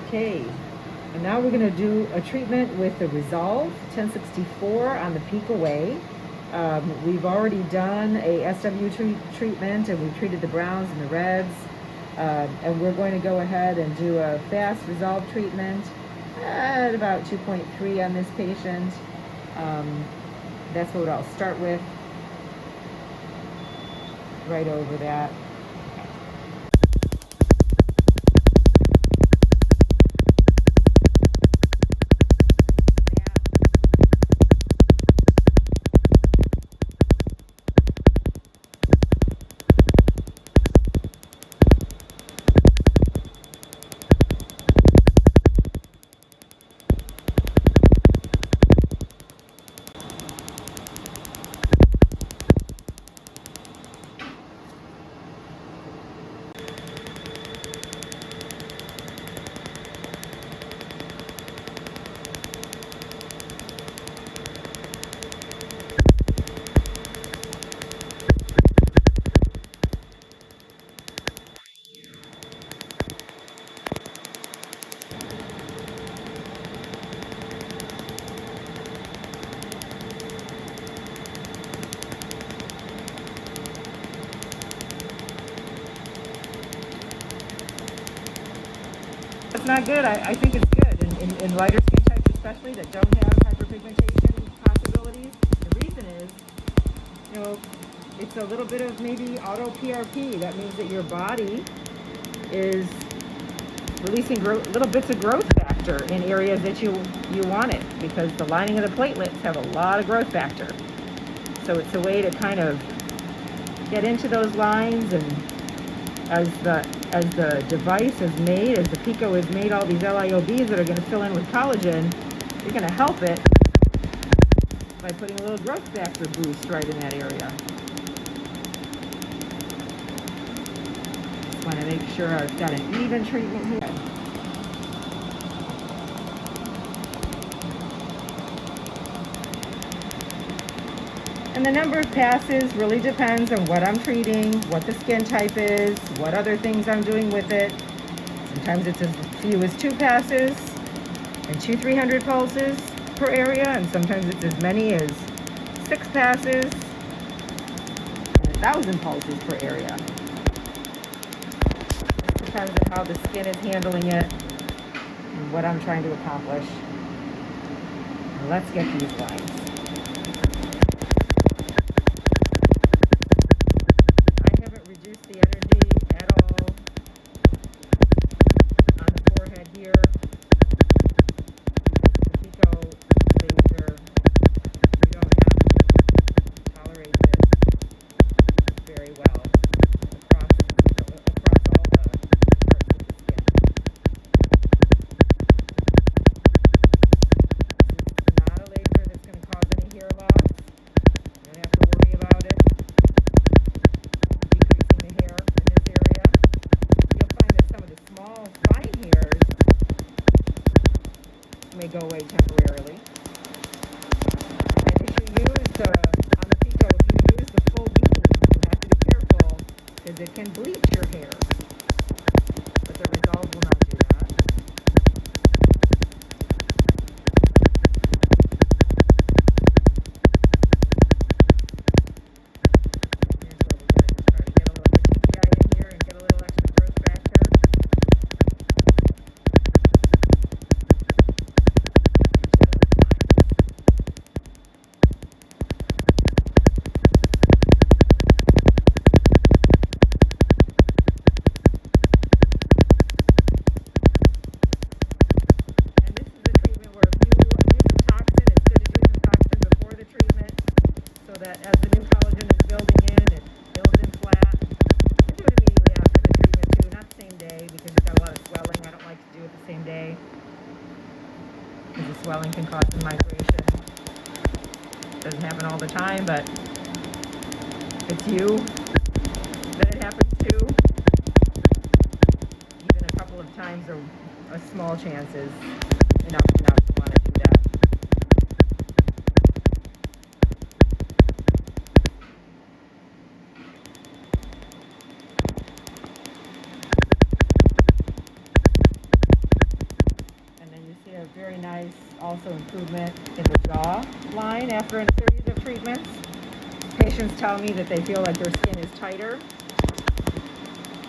Okay, and now we're going to do a treatment with the Resolve 1064 on the Picoway. We've already done a SW treatment, and we treated the browns and the reds. And we're going to go ahead and do a fast Resolve treatment at about 2.3 on this patient. That's what I'll start with, right over that. It's not good. I think it's good in lighter skin types, especially that don't have hyperpigmentation possibilities. The reason is, it's a little bit of maybe auto PRP. That means that your body is releasing little bits of growth factor in areas that you want it, because the lining of the platelets have a lot of growth factor. So it's a way to kind of get into those lines, and as the device is made, as the Pico is made, all these LIOBs that are going to fill in with collagen, you're going to help it by putting a little growth factor boost right in that area. Just want to make sure I've got an even treatment here. And the number of passes really depends on what I'm treating, what the skin type is, what other things I'm doing with it. Sometimes it's as few as 2 passes and 300 pulses per area, and sometimes it's as many as 6 passes and 1,000 pulses per area. It depends on how the skin is handling it and what I'm trying to accomplish. And let's get these lines. The energy at all on the forehead here. The Pico laser, you don't have to tolerate this very well across all the parts of the skin. This is not a laser that's going to cause any hair loss. You don't have to worry about it. May go away temporarily. And if you use on the Pico, if you use the full beam, you have to be careful because it can bleach your hair. But the Resolve will not do that. Here's where we're going to try to get a little petechiae in here and get a little extra growth factor. That as the new collagen is building in, it builds in flat. You can do it immediately after the treatment too, not the same day, because you've got a lot of swelling. I don't like to do it the same day because the swelling can cause some migration. Doesn't happen all the time, but if it's you that it happens to, even a couple of times or a small chance is enough to want to do that. also improvement in the jaw line after a series of treatments. Patients tell me that they feel like their skin is tighter.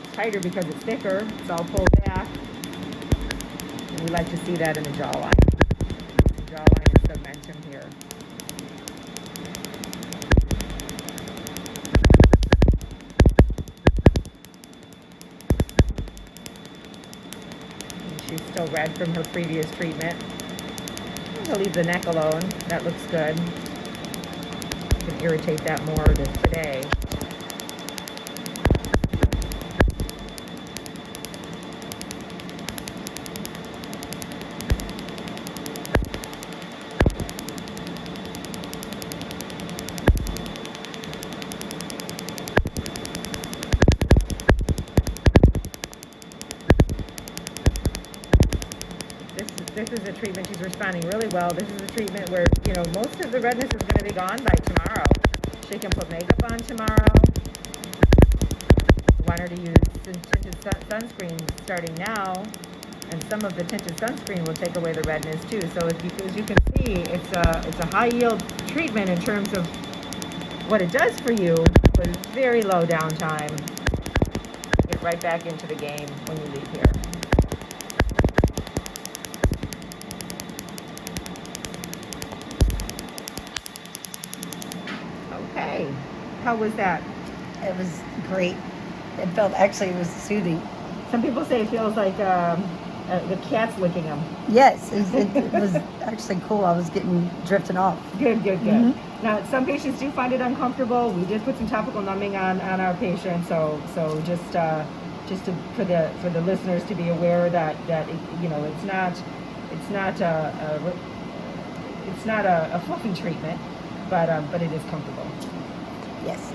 It's tighter because it's thicker. It's all pulled back. And we like to see that in the jawline. The jawline is submentum here. She's still red from her previous treatment. I'm going to leave the neck alone. That looks good. I can irritate that more today. This is a treatment she's responding really well. This is a treatment where, you know, most of the redness is going to be gone by tomorrow. She can put makeup on tomorrow. I want her to use tinted sunscreen starting now, and some of the tinted sunscreen will take away the redness too. So as you can see, it's a high yield treatment in terms of what it does for you, but it's very low downtime. Get right back into the game when you leave here. Okay, how was that? It was great. It was soothing. Some people say it feels like the cat's licking them. Yes, it was actually cool. I was getting drifting off. Good. Mm-hmm. Now, some patients do find it uncomfortable. We did put some topical numbing on our patients, so just for the listeners to be aware that you know it's not a fluffy treatment, but it is comfortable. Yes.